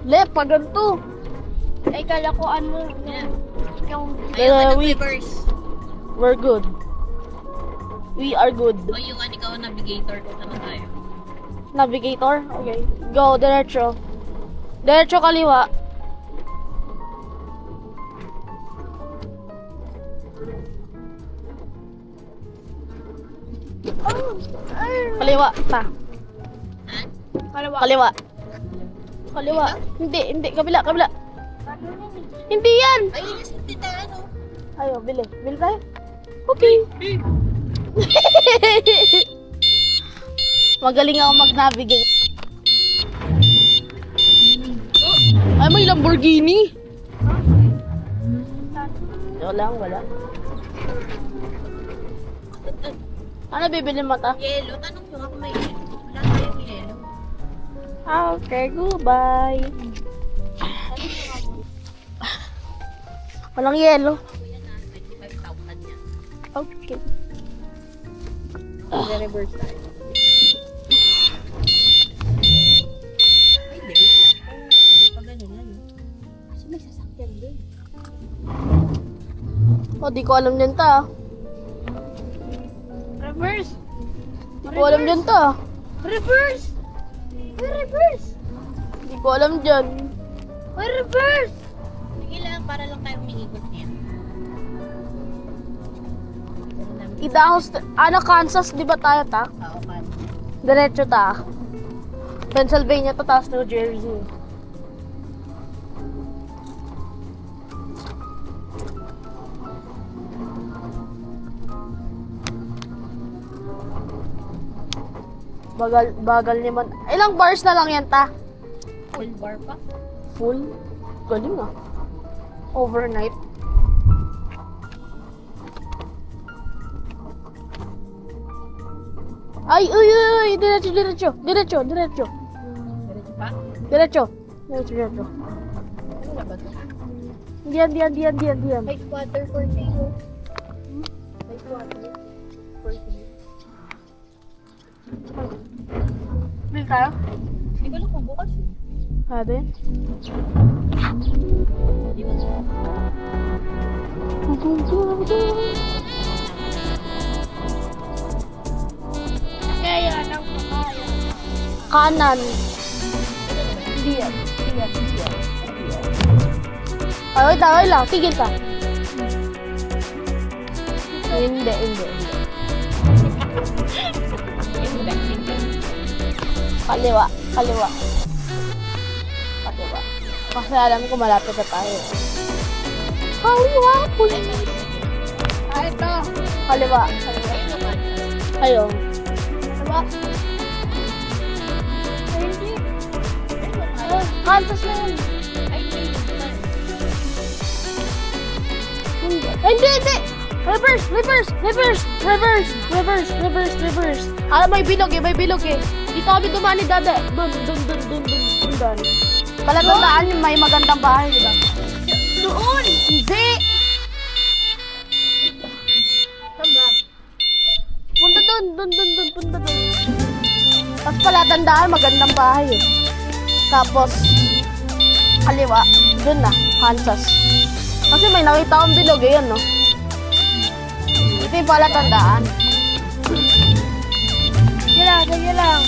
Left, pag ganito. Ay, kala ko ano. Yung Wait. We're good. We are good. O yung ikaw navigator ko na tayo. Navigator? Okay. Go, diretso. Diretso kaliwa. Kaliwa, ta. Kaliwa. Hindi. Kabila. Hindi yan. Ayun yung sinti tayo, ano? Ayo, bili. Bili tayo. Okay. Magaling ako mag-navigate. Ay, may Lamborghini. Wala. Ano bibili mo ta? Yellow. Tanong nyo ako may yellow. Wala tayong yellow. Okay, goodbye. Walang yelo. Kuya na, 25,000 yan. Okay. Reverse tayo. Ay, wait lang. Pag ano yan. Kasi may sasakyan din. Oh, di ko alam dyan ta. reverse. Di ko alam dyan ta. Reverse. Di ko alam dyan. Reverse. Sige lang, para lang tayo umiikot niya. Idaho, Kansas, di ba tayo ta? Oo, kan. Diretso ta. Pennsylvania to, tapos New Jersey. Bagal naman. Ilang bars na lang yan ta? Full bar pa. Full? Galing ah. Overnight. Ay, diretso. Diretso pa? Diretso. Ano na ba ito? Diyan. May quarter for me. May quarter for me. Bil tayo? Hindi ko lang kung bukas eh. Sabi? Di ba? Kaya lang kaya. Kanan. Hindi yan. Ay, wait lang. Tigil ka. Hindi. Kaliwa. Kasi alam ko malapit na tayo. Kaliwa, pulis. Ito. Kaliwa. Ayun. Diba? Hindi. Kansas na yun. Hindi. Reverse. May bilog eh. Dito kami dumaan ni Dada. Doon. Palatandaan yung may magandang bahay, di ba? Doon. Hindi. Saan ba? Punta doon. Tapos palatandaan, magandang bahay eh. Tapos, kaliwa. Doon na, Kansas. Kasi may nakita akong bilog eh, yan no? Ito yung palatandaan. Sige lang.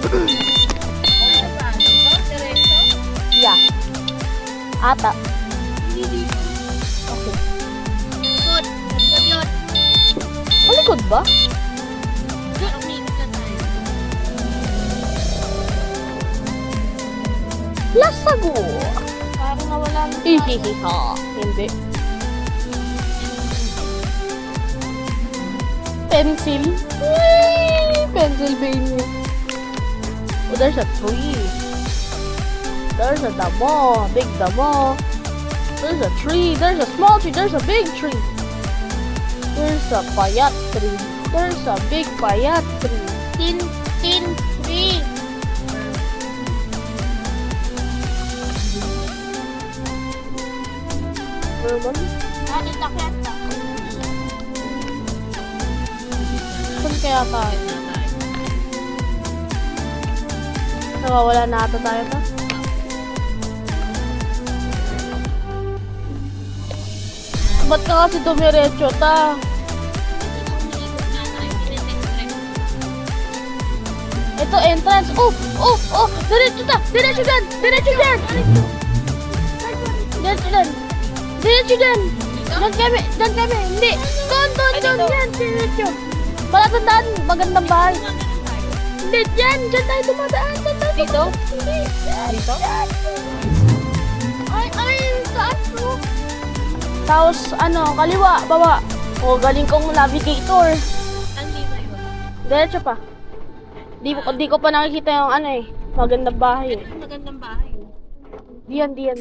Ano ba? Dito? Diretso? Yeah. Ata. Okay. Good yun. Malikod ba? Parang umiikot na tayo. Lasago. Parang nawala na. Ihihiha. Hindi. Pencil. Pennsylvania. Oh, there's a tree. There's a damo, big damo. There's a tree. There's a small tree. There's a big tree. There's a payat tree. There's a big payat tree. Tin, tree. Urban? Ano takyat ka? Saan kaya tayo? Nawawala na ata tayo ta. Ba't ka kasi dumiretso ta? Ito entrance. Oh! Diretso ta! Diretso dyan! Diretso dyan! Diretso dyan! Diretso dyan! Dyan kami! Dyan kami! Hindi! Doon! Yan! Diretso! Palatandaan! Magandang bahay! Hindi! Dyan! Dyan tayo dumadaan! Dyan tayo Dito? Hindi! Dito? Ay, saan mo? Tapos ano, kaliwa, baba. O, galing kong navigator. Hindi ba yun? Diretso pa. Di ko pa nakikita yung ano eh. Magandang bahay eh. Magandang bahay. Diyan.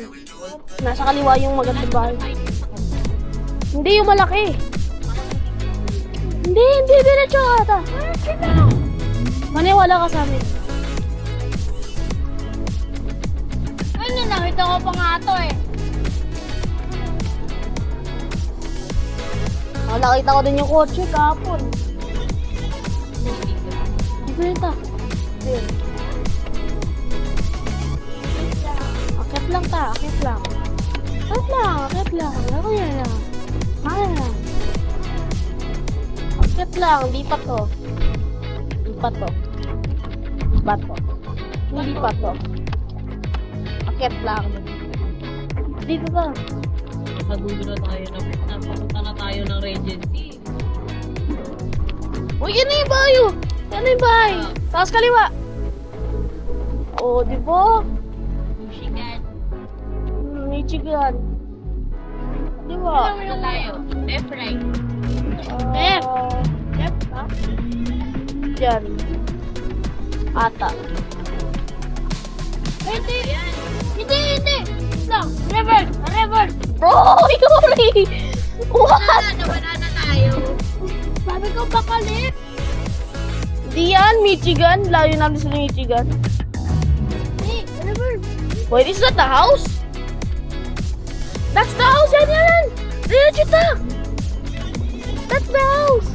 Nasa kaliwa yung magandang bahay. Hindi yung malaki. Hindi. Diretso ata. Maniwala ka sa amin. Ay, nakita ko pa nga ito eh. Nakita ko din yung kotse kahapon. Dito yun ta. Ayun. Akit lang ta. Akit lang. Laro yan lang. Mahal lang. Akit lang. Di pa to. Hindi pa to. Akit lang. Dito ta. Sa dulo na tayo. Napunta na tayo ng Regency. Uy, yan na yung bahay oh. Yan na yung bahay. Taas kaliwa. Oh, di ba? Michigan. Di ba? Ano tayo? Left, right. Left ha? Diyan. Ata. Hindi. Lang, reverse. Bro, Yuri! What? Banana tayo. Sabi ko bakalit. Diyan, Michigan. Layo namin sa Michigan. Hey, reverse. Wait, is that the house? That's the house! Yan! Diretso ta! That's the house!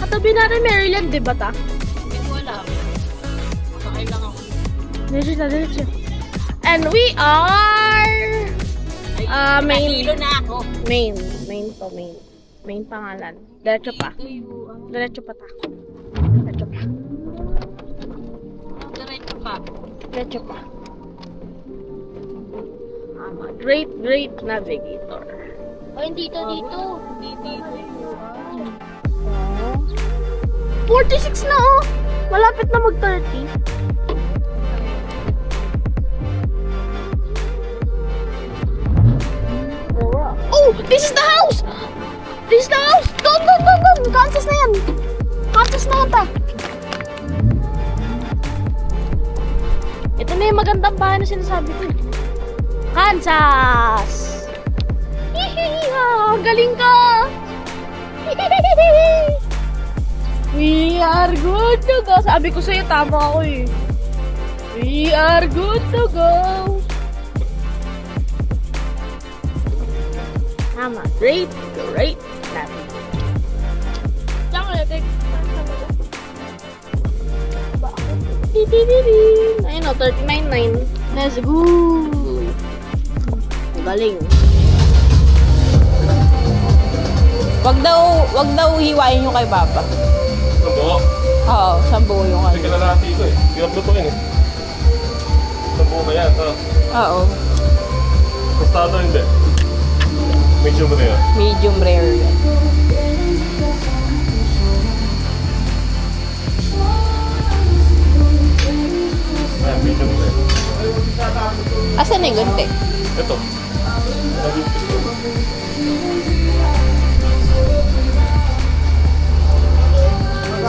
Katabi natin Maryland, di ba ta? Hindi ko alam. Makakain lang ako. Diretso. And we are... Main. Nakilo na ako. Main to. Main pangalan. Diretso pa. Diretso pa ta. Diretso pa. Great navigator. O, dito. 46 na oh! Malapit na mag-30. Oh! This is the house! Doon! Kansas na yan! Ta! Ito na yung magandang bahay na sinasabi ko. Kansas! Hihihiha! Galing ka! We are good to go. Sabi ko sa'yo, tama ako eh. We are good to go. Tama. Great. Ayun o, 39.9. Let's go. Galing. Wag daw hiwain yung kay Papa. Sambo. Oo, sambuo yung Hindi kinalati ko eh. Hirap lutuin eh. Sambo ba yan? Oo. Tostado hindi. Medyo mo na yan. Medium rare yan. Ayan, medyo mo na yan. Asan na yung gunti? Ito.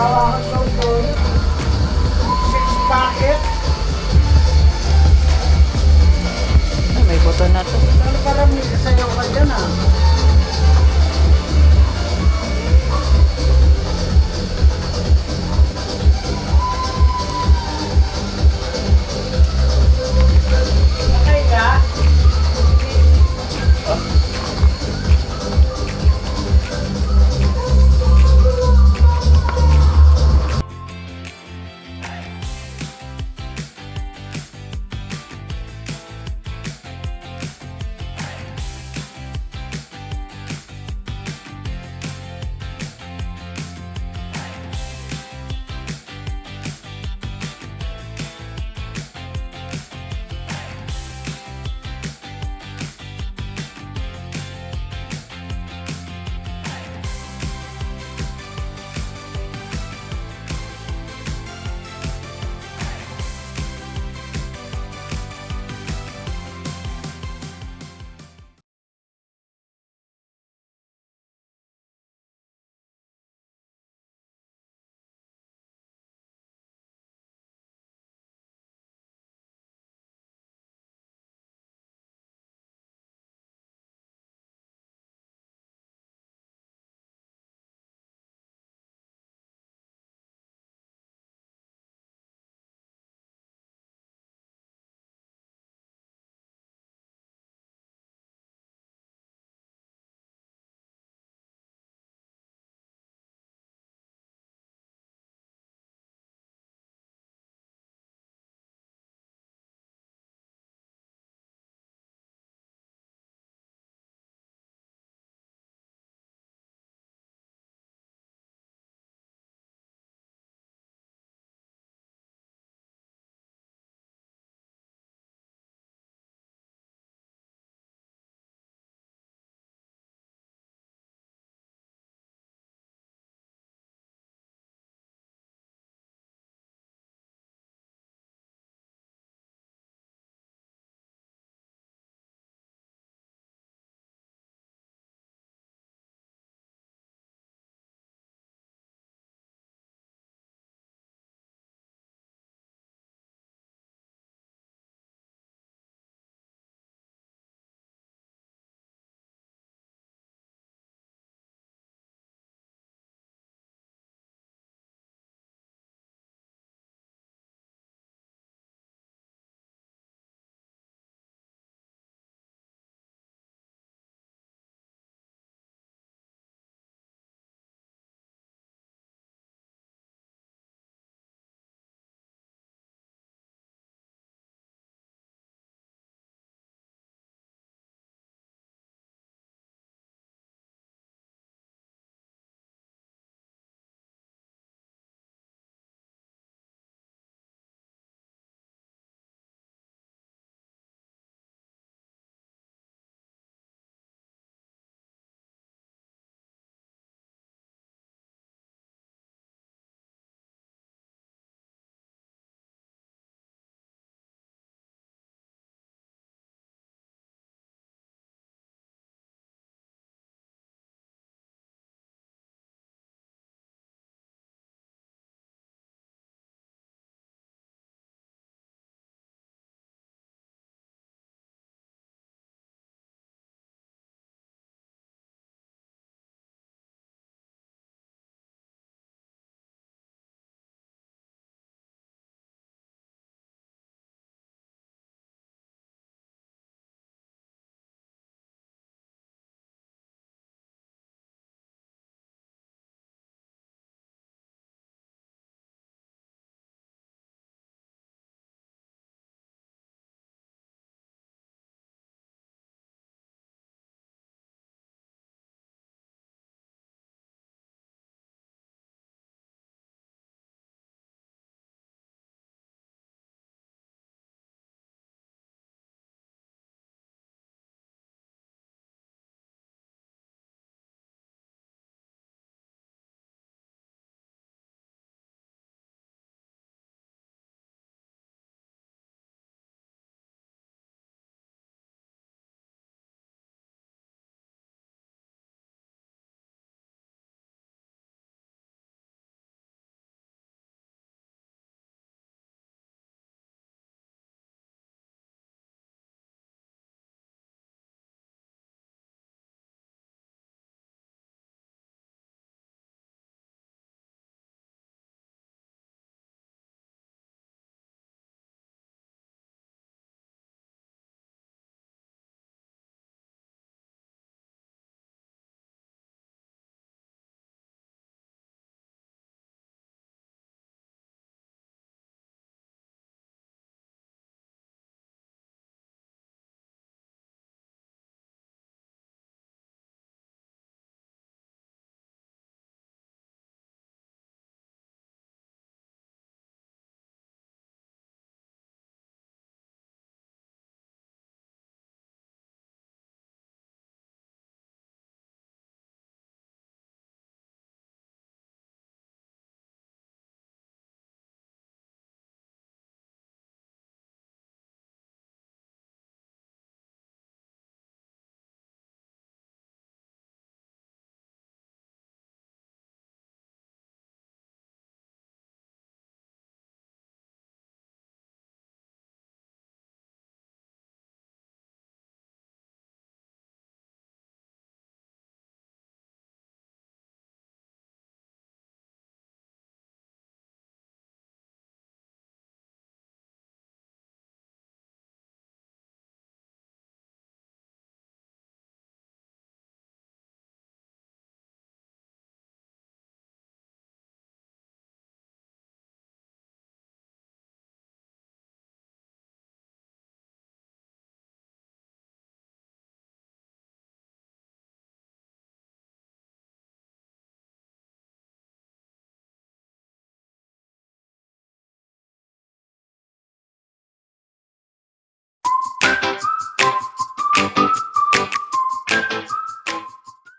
hawakan daw to. 6 packet. Ay, may buto na to. Ano parang may sasayaw ka dyan ah. Okay ka?